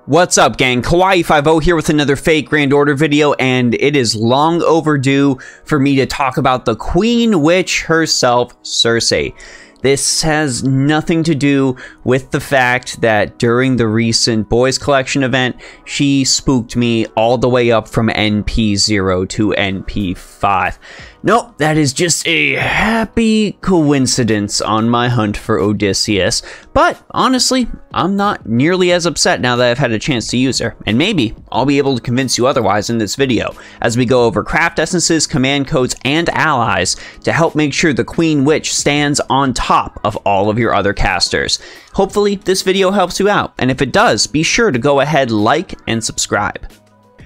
What's up, gang? Kawaii50 here with another fake Grand Order video, and it is long overdue for me to talk about the Queen Witch herself, Cersei. This has nothing to do with the fact that during the recent Boys Collection event, she spooked me all the way up from NP0 to NP5. Nope, that is just a happy coincidence on my hunt for Odysseus. But honestly, I'm not nearly as upset now that I've had a chance to use her. And maybe I'll be able to convince you otherwise in this video, as we go over craft essences, command codes, and allies to help make sure the Queen Witch stands on top of all of your other casters. Hopefully this video helps you out, and if it does, be sure to go ahead, like, and subscribe.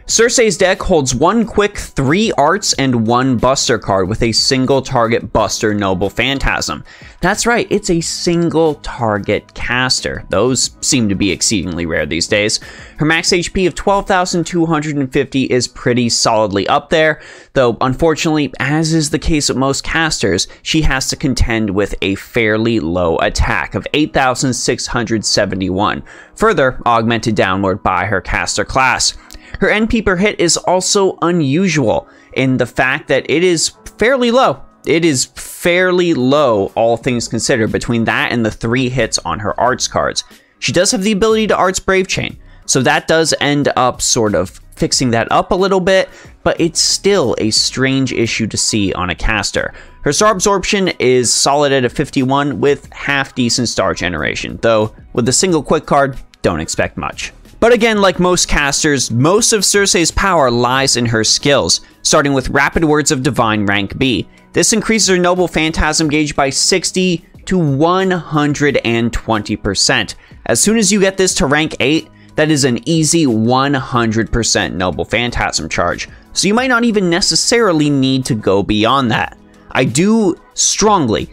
Cersei's deck holds one quick 3 arts and 1 buster card with a single target buster noble phantasm. That's right, it's a single target caster. Those seem to be exceedingly rare these days. Her max HP of 12,250 is pretty solidly up there, though unfortunately, as is the case with most casters, she has to contend with a fairly low attack of 8,671, further augmented downward by her caster class. Her NP per hit is also unusual in the fact that it is fairly low. It is fairly low, all things considered, between that and the 3 hits on her arts cards. She does have the ability to arts Brave Chain, so that does end up sort of fixing that up a little bit, but it's still a strange issue to see on a caster. Her star absorption is solid at a 51 with half decent star generation, though with a single quick card, don't expect much. But again, like most casters, most of Cersei's power lies in her skills, starting with Rapid Words of Divine rank B. This increases her noble phantasm gauge by 60 to 120%. As soon as you get this to rank 8, that is an easy 100% noble phantasm charge, so you might not even necessarily need to go beyond that. I do strongly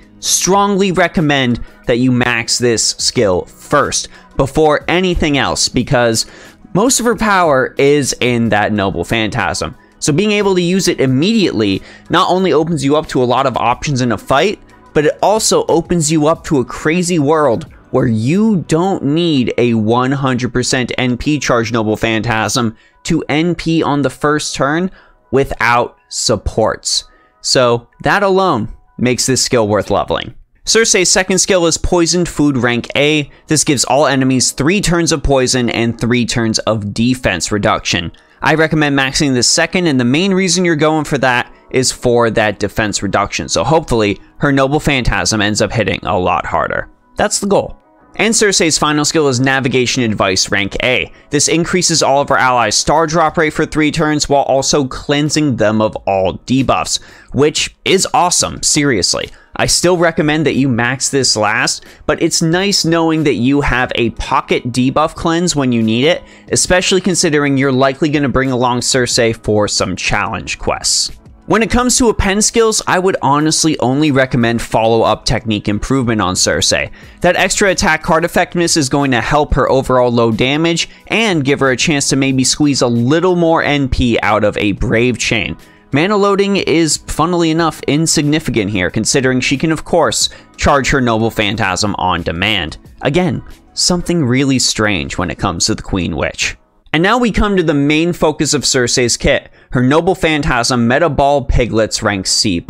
recommend that you max this skill first, before anything else, because most of her power is in that noble phantasm. So being able to use it immediately not only opens you up to a lot of options in a fight, but it also opens you up to a crazy world where you don't need a 100% NP charge noble phantasm to NP on the first turn without supports. So that alone makes this skill worth leveling. Cersei's second skill is Poisoned Food rank A. This gives all enemies 3 turns of poison and 3 turns of defense reduction. I recommend maxing this second, and the main reason you're going for that is for that defense reduction, so hopefully her noble phantasm ends up hitting a lot harder. That's the goal. And Cersei's final skill is Navigation Advice rank A. This increases all of her allies' star drop rate for 3 turns while also cleansing them of all debuffs, which is awesome, seriously. I still recommend that you max this last, but it's nice knowing that you have a pocket debuff cleanse when you need it, especially considering you're likely going to bring along Cersei for some challenge quests. When it comes to append skills, I would honestly only recommend follow-up technique improvement on Cersei. That extra attack card effectiveness is going to help her overall low damage and give her a chance to maybe squeeze a little more NP out of a Brave Chain. Mana loading is, funnily enough, insignificant here, considering she can of course charge her noble phantasm on demand. Again, something really strange when it comes to the Queen Witch. And now we come to the main focus of Cersei's kit, her Noble Phantasm Meta Ball Piglets rank C+.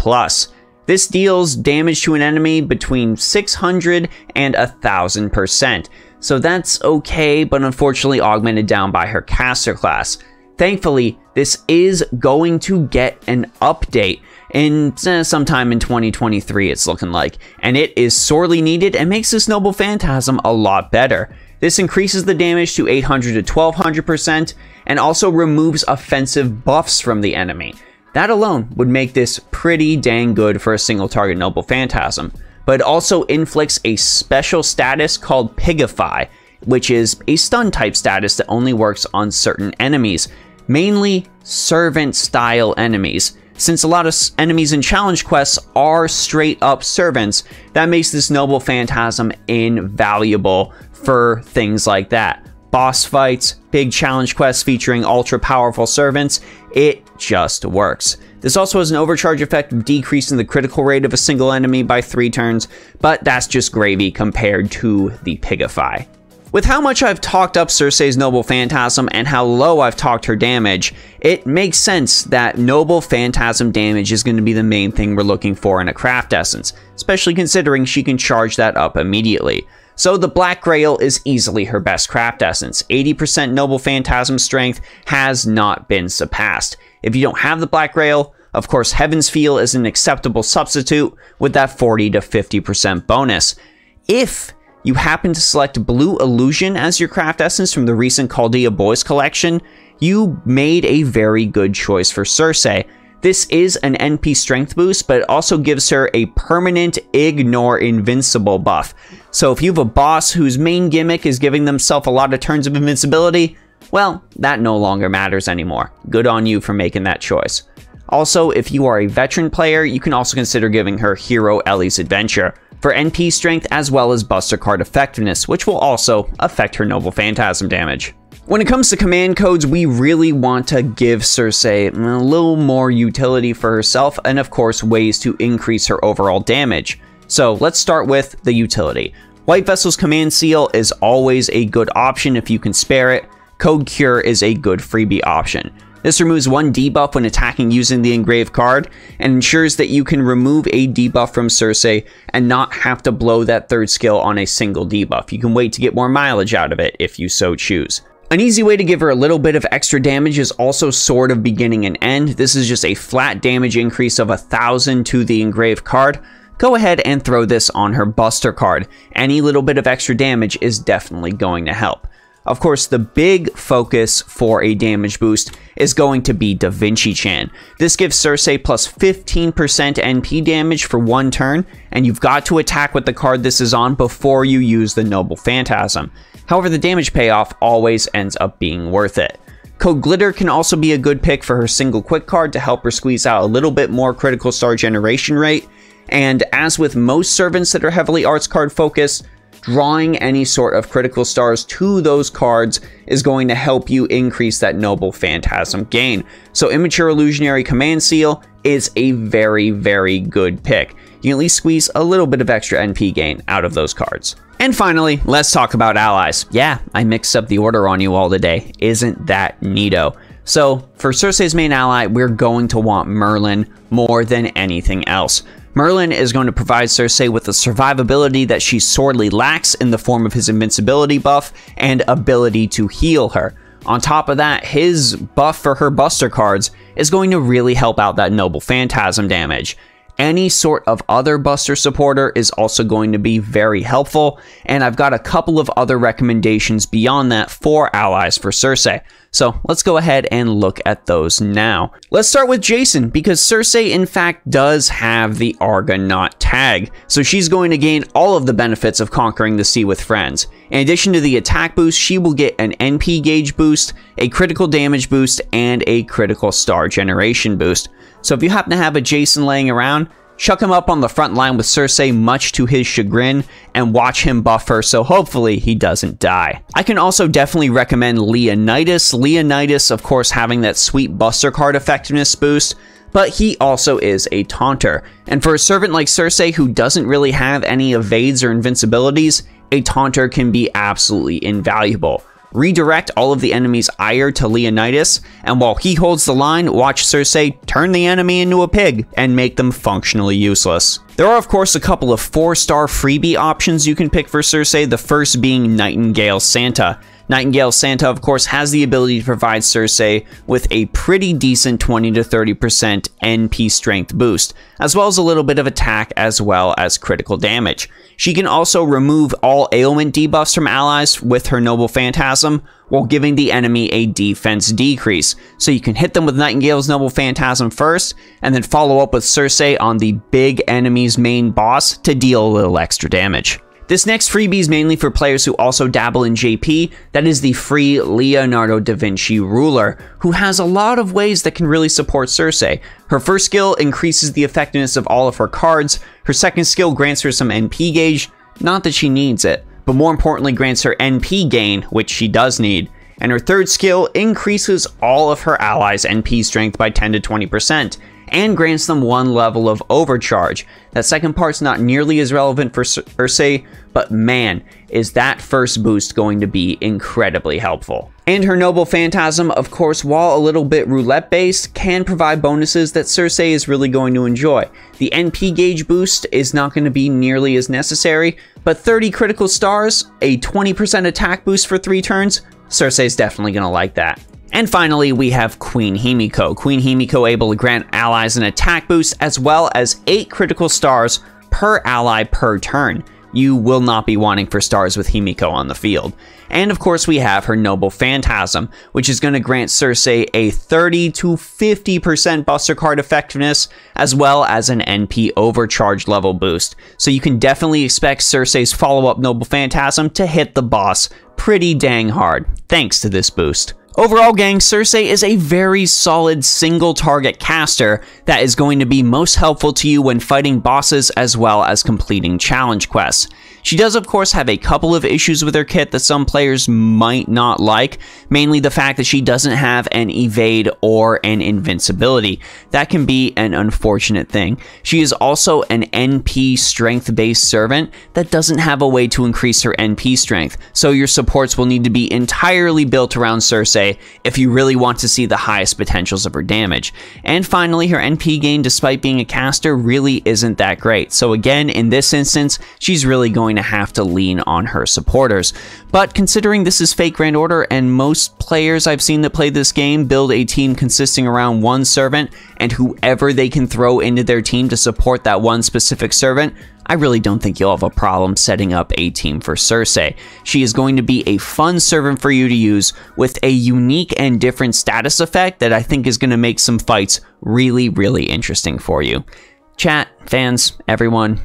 This deals damage to an enemy between 600 and 1000%, so that's okay, but unfortunately augmented down by her caster class. Thankfully, this is going to get an update in sometime in 2023, it's looking like, and it is sorely needed and makes this Noble Phantasm a lot better. This increases the damage to 800 to 1200% and also removes offensive buffs from the enemy. That alone would make this pretty dang good for a single target Noble Phantasm, but it also inflicts a special status called Pigify, which is a stun type status that only works on certain enemies, mainly servant style enemies. Since a lot of enemies in challenge quests are straight up servants, that makes this Noble Phantasm invaluable for things like that. Boss fights, big challenge quests featuring ultra powerful servants, it just works. This also has an overcharge effect of decreasing the critical rate of a single enemy by 3 turns, but that's just gravy compared to the Pigify. With how much I've talked up Cersei's Noble Phantasm and how low I've talked her damage, it makes sense that Noble Phantasm damage is going to be the main thing we're looking for in a Craft Essence, especially considering she can charge that up immediately. So the Black Grail is easily her best Craft Essence. 80% Noble Phantasm strength has not been surpassed. If you don't have the Black Grail, of course Heaven's Feel is an acceptable substitute with that 40 to 50% bonus. If you happen to select Blue Illusion as your Craft Essence from the recent Chaldea Boys collection, you made a very good choice for Cersei. This is an NP strength boost, but it also gives her a permanent Ignore Invincible buff. So if you have a boss whose main gimmick is giving themselves a lot of turns of invincibility, well, that no longer matters anymore. Good on you for making that choice. Also, if you are a veteran player, you can also consider giving her Hero Ellie's Adventure for NP strength as well as Buster Card effectiveness, which will also affect her Noble Phantasm damage. When it comes to command codes, we really want to give Cersei a little more utility for herself and of course ways to increase her overall damage. So let's start with the utility. White Vessel's Command Seal is always a good option if you can spare it. Code Cure is a good freebie option. This removes one debuff when attacking using the engraved card, and ensures that you can remove a debuff from Cersei and not have to blow that third skill on a single debuff. You can wait to get more mileage out of it if you so choose. An easy way to give her a little bit of extra damage is also Sword of Beginning and End. This is just a flat damage increase of 1,000 to the engraved card. Go ahead and throw this on her Buster card. Any little bit of extra damage is definitely going to help. Of course, the big focus for a damage boost is going to be Da Vinci Chan. This gives Cersei plus 15% NP damage for one turn, and you've got to attack with the card this is on before you use the Noble Phantasm. However, the damage payoff always ends up being worth it. Code Glitter can also be a good pick for her single quick card to help her squeeze out a little bit more critical star generation rate, and as with most servants that are heavily arts card focused, drawing any sort of critical stars to those cards is going to help you increase that Noble Phantasm gain. So Immature Illusionary Command Seal is a very, very good pick. You can at least squeeze a little bit of extra NP gain out of those cards. And finally, let's talk about allies. Yeah, I mixed up the order on you all today. Isn't that neato? So for Cersei's main ally, we're going to want Merlin more than anything else. Merlin is going to provide Cersei with the survivability that she sorely lacks in the form of his invincibility buff and ability to heal her. On top of that, his buff for her Buster cards is going to really help out that Noble Phantasm damage. Any sort of other Buster supporter is also going to be very helpful, and I've got a couple of other recommendations beyond that for allies for Cersei. So let's go ahead and look at those now. Let's start with Jason, because Cersei in fact does have the Argonaut tag, so she's going to gain all of the benefits of conquering the sea with friends. In addition to the attack boost, she will get an NP gauge boost, a critical damage boost, and a critical star generation boost. So if you happen to have a Jason laying around, chuck him up on the front line with Cersei much to his chagrin and watch him buff her so hopefully he doesn't die. I can also definitely recommend Leonidas. Leonidas, of course, having that sweet Buster card effectiveness boost, but he also is a taunter. And for a servant like Cersei who doesn't really have any evades or invincibilities, a taunter can be absolutely invaluable. Redirect all of the enemy's ire to Leonidas, and while he holds the line, watch Cersei turn the enemy into a pig and make them functionally useless. There are of course a couple of 4-star freebie options you can pick for Cersei, the first being Nightingale Santa. Nightingale Santa, of course, has the ability to provide Cersei with a pretty decent 20 to 30% NP strength boost, as well as a little bit of attack as well as critical damage. She can also remove all ailment debuffs from allies with her Noble Phantasm, while giving the enemy a defense decrease. So you can hit them with Nightingale's Noble Phantasm first, and then follow up with Cersei on the big enemy's main boss to deal a little extra damage. This next freebie is mainly for players who also dabble in JP. That is the free Leonardo da Vinci Ruler, who has a lot of ways that can really support Cersei. Her first skill increases the effectiveness of all of her cards. Her second skill grants her some NP gauge, not that she needs it, but more importantly grants her NP gain, which she does need. And her third skill increases all of her allies' NP strength by 10 to 20%. and grants them 1 level of overcharge. That second part's not nearly as relevant for Cersei, but man, is that first boost going to be incredibly helpful. And her Noble Phantasm, of course, while a little bit roulette based, can provide bonuses that Cersei is really going to enjoy. The NP gauge boost is not going to be nearly as necessary, but 30 critical stars, a 20% attack boost for 3 turns, Cersei's definitely going to like that. And finally, we have Queen Himiko. Queen Himiko able to grant allies an attack boost as well as 8 critical stars per ally per turn. You will not be wanting for stars with Himiko on the field. And of course we have her Noble Phantasm, which is going to grant Cersei a 30 to 50% Buster card effectiveness, as well as an NP overcharge level boost. So you can definitely expect Cersei's follow-up Noble Phantasm to hit the boss pretty dang hard, thanks to this boost. Overall, gang, Cersei is a very solid single target caster that is going to be most helpful to you when fighting bosses as well as completing challenge quests. She does of course have a couple of issues with her kit that some players might not like, mainly the fact that she doesn't have an evade or an invincibility. That can be an unfortunate thing. She is also an NP strength based servant that doesn't have a way to increase her NP strength, so your supports will need to be entirely built around Cersei if you really want to see the highest potentials of her damage. And finally, her NP gain, despite being a caster, really isn't that great. So again, in this instance, she's really going to have to lean on her supporters. But considering this is Fate Grand Order and most players I've seen that play this game build a team consisting around one servant and whoever they can throw into their team to support that one specific servant, I really don't think you'll have a problem setting up a team for Cersei. She is going to be a fun servant for you to use with a unique and different status effect that I think is going to make some fights really, really interesting for you. Chat, fans, everyone,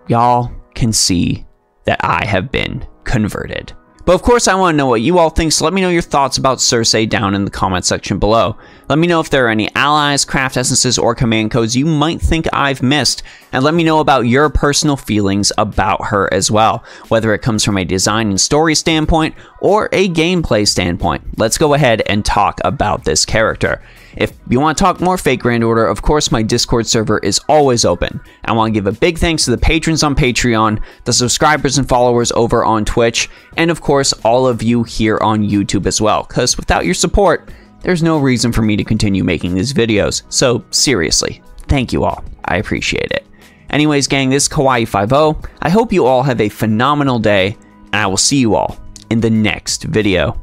y'all can see that I have been converted. But of course I want to know what you all think, so let me know your thoughts about Cersei down in the comment section below. Let me know if there are any allies, craft essences, or command codes you might think I've missed, and let me know about your personal feelings about her as well, whether it comes from a design and story standpoint or a gameplay standpoint. Let's go ahead and talk about this character. If you want to talk more Fate Grand Order, of course my Discord server is always open. I want to give a big thanks to the patrons on Patreon, the subscribers and followers over on Twitch, and of course all of you here on YouTube as well, because without your support, there's no reason for me to continue making these videos. So seriously, thank you all. I appreciate it. Anyways, gang, this is Kawaii50. I hope you all have a phenomenal day, and I will see you all in the next video.